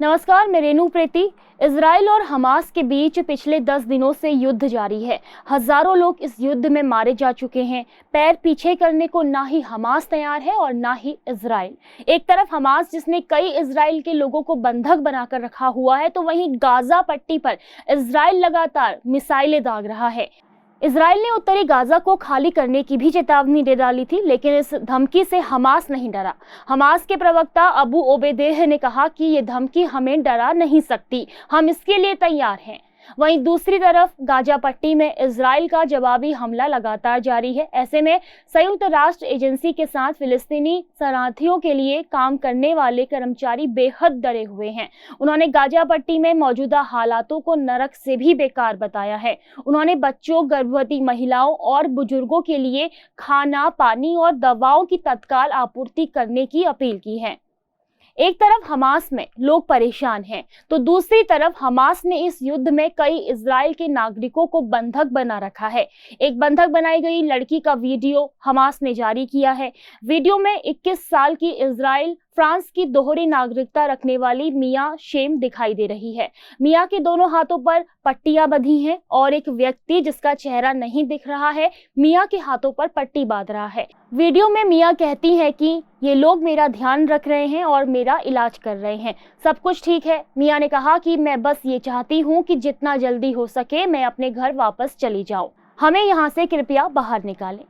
नमस्कार, मैं रेनू प्रीति। इजराइल और हमास के बीच पिछले 10 दिनों से युद्ध जारी है। हजारों लोग इस युद्ध में मारे जा चुके हैं। पैर पीछे करने को ना ही हमास तैयार है और ना ही इजराइल। एक तरफ हमास जिसने कई इजराइल के लोगों को बंधक बनाकर रखा हुआ है, तो वहीं गाजा पट्टी पर इजराइल लगातार मिसाइलें दाग रहा है। इजराइल ने उत्तरी गाजा को खाली करने की भी चेतावनी दे डाली थी, लेकिन इस धमकी से हमास नहीं डरा। हमास के प्रवक्ता अबू ओबेदेह ने कहा कि ये धमकी हमें डरा नहीं सकती, हम इसके लिए तैयार हैं। वहीं दूसरी तरफ गाजा पट्टी में इजराइल का जवाबी हमला लगातार जारी है। ऐसे में संयुक्त राष्ट्र एजेंसी के साथ फिलिस्तीनी शरणार्थियों के लिए काम करने वाले कर्मचारी बेहद डरे हुए हैं। उन्होंने गाजा पट्टी में मौजूदा हालातों को नरक से भी बेकार बताया है। उन्होंने बच्चों, गर्भवती महिलाओं और बुजुर्गों के लिए खाना, पानी और दवाओं की तत्काल आपूर्ति करने की अपील की है। एक तरफ हमास में लोग परेशान हैं, तो दूसरी तरफ हमास ने इस युद्ध में कई इजराइल के नागरिकों को बंधक बना रखा है। एक बंधक बनाई गई लड़की का वीडियो हमास ने जारी किया है। वीडियो में 21 साल की इजराइल फ्रांस की दोहरी नागरिकता रखने वाली मिया शेम दिखाई दे रही है। मिया के दोनों हाथों पर पट्टियां बंधी हैं और एक व्यक्ति जिसका चेहरा नहीं दिख रहा है, मिया के हाथों पर पट्टी बांध रहा है। वीडियो में मिया कहती है कि ये लोग मेरा ध्यान रख रहे हैं और मेरा इलाज कर रहे हैं, सब कुछ ठीक है। मिया ने कहा कि मैं बस ये चाहती हूँ कि जितना जल्दी हो सके मैं अपने घर वापस चली जाऊँ, हमें यहाँ से कृपया बाहर निकालें।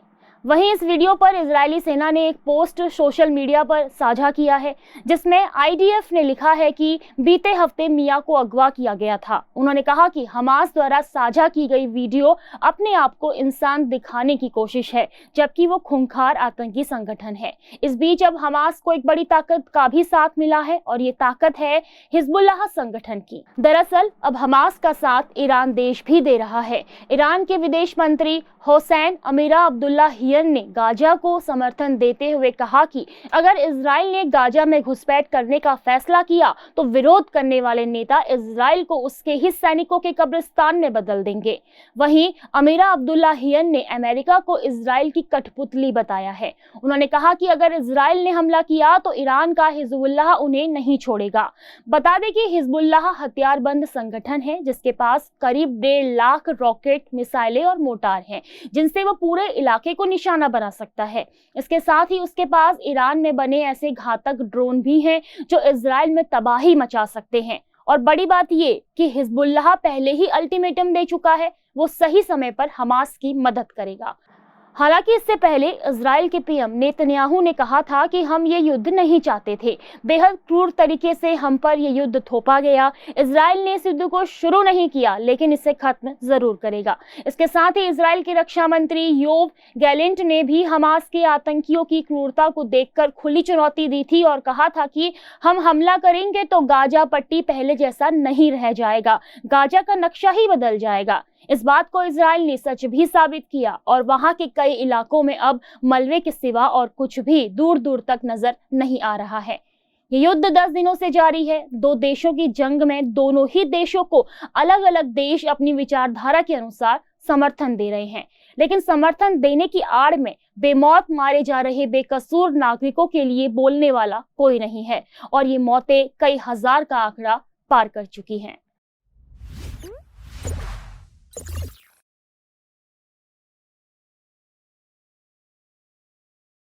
वहीं इस वीडियो पर इजरायली सेना ने एक पोस्ट सोशल मीडिया पर साझा किया है, जिसमें आईडीएफ ने लिखा है कि बीते हफ्ते मिया को अगवा किया गया था। उन्होंने कहा कि हमास द्वारा साझा की गई वीडियो अपने आप को इंसान दिखाने की कोशिश है, जबकि वो खूंखार आतंकी संगठन है। इस बीच अब हमास को एक बड़ी ताकत का भी साथ मिला है और ये ताकत है हिजबुल्लाह संगठन की। दरअसल अब हमास का साथ ईरान देश भी दे रहा है। ईरान के विदेश मंत्री हुसैन अमीरा अब्दुल्लाहियन ने गाजा को समर्थन देते हुए कहा कि अगर इजराइल ने गाजा में घुसपैठ करने का फैसला किया तो विरोध करने वाले नेता इजराइल को उसके ही सैनिकों के कब्रिस्तान में बदल देंगे। वहीं अमीरा अब्दुल्लाहियन ने अमेरिका को इजराइल की कठपुतली बताया है। उन्होंने कहा कि अगर इजराइल ने हमला किया तो ईरान का हिजबुल्लाह उन्हें नहीं छोड़ेगा। बता दें कि हिजबुल्लाह हथियारबंद संगठन है जिसके पास करीब 1.5 लाख रॉकेट, मिसाइलें और मोर्टार हैं, जिनसे वो पूरे इलाके को निशाना बना सकता है। इसके साथ ही उसके पास ईरान में बने ऐसे घातक ड्रोन भी हैं जो इजराइल में तबाही मचा सकते हैं। और बड़ी बात ये कि हिजबुल्लाह पहले ही अल्टीमेटम दे चुका है, वो सही समय पर हमास की मदद करेगा। हालांकि इससे पहले इजराइल के पीएम नेतन्याहू ने कहा था कि हम ये युद्ध नहीं चाहते थे, बेहद क्रूर तरीके से हम पर ये युद्ध थोपा गया। इजराइल ने इस युद्ध को शुरू नहीं किया, लेकिन इसे खत्म जरूर करेगा। इसके साथ ही इजराइल के रक्षा मंत्री योव गैलेंट ने भी हमास के आतंकियों की क्रूरता को देखकर खुली चुनौती दी थी और कहा था कि हम हमला करेंगे तो गाजा पट्टी पहले जैसा नहीं रह जाएगा, गाजा का नक्शा ही बदल जाएगा। इस बात को इजराइल ने सच भी साबित किया और वहां के कई इलाकों में अब मलबे के सिवा और कुछ भी दूर दूर तक नजर नहीं आ रहा है। ये युद्ध 10 दिनों से जारी है। दो देशों की जंग में दोनों ही देशों को अलग अलग देश अपनी विचारधारा के अनुसार समर्थन दे रहे हैं, लेकिन समर्थन देने की आड़ में बेमौत मारे जा रहे बेकसूर नागरिकों के लिए बोलने वाला कोई नहीं है और ये मौतें कई हजार का आंकड़ा पार कर चुकी हैं।